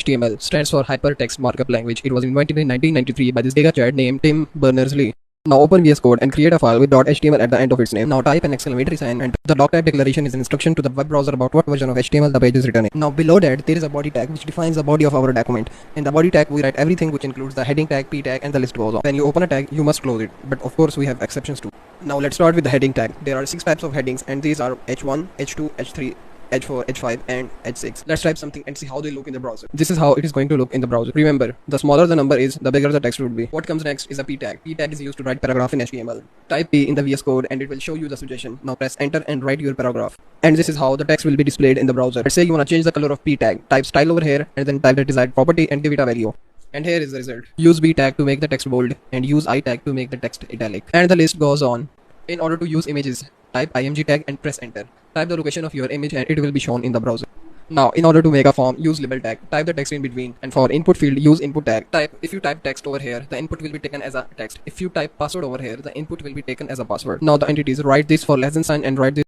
HTML stands for Hypertext Markup Language. It was invented in 1993 by this Giga Chad named Tim Berners-Lee. Now open VS Code and create a file with .html at the end of its name. Now type an exclamatory sign and the doc type declaration is an instruction to the web browser about what version of HTML the page is written in. Now below that there is a body tag which defines the body of our document. In the body tag we write everything which includes the heading tag, p tag and the list goes on. When you open a tag you must close it, but of course we have exceptions too. Now let's start with the heading tag. There are 6 types of headings and these are h1, h2, h3, h4, h5 and h6. Let's type something and see how they look in the browser. This is how it is going to look in the browser. Remember, the smaller the number is, the bigger the text would be. What comes next is a p tag. P tag is used to write paragraph in HTML. Type p in the VS Code and it will show you the suggestion. Now press enter and write your paragraph. And this is how the text will be displayed in the browser. Let's say you want to change the color of p tag. Type style over here and then type the desired property and give it a value. And here is the result. Use b tag to make the text bold and use I tag to make the text italic. And the list goes on. In order to use images, type img tag and press enter. Type the location of your image and it will be shown in the browser. Now, in order to make a form, use label tag. Type the text in between. And for input field, use input tag. If you type text over here, the input will be taken as a text. If you type password over here, the input will be taken as a password. Now the entities, write this for less than sign and write this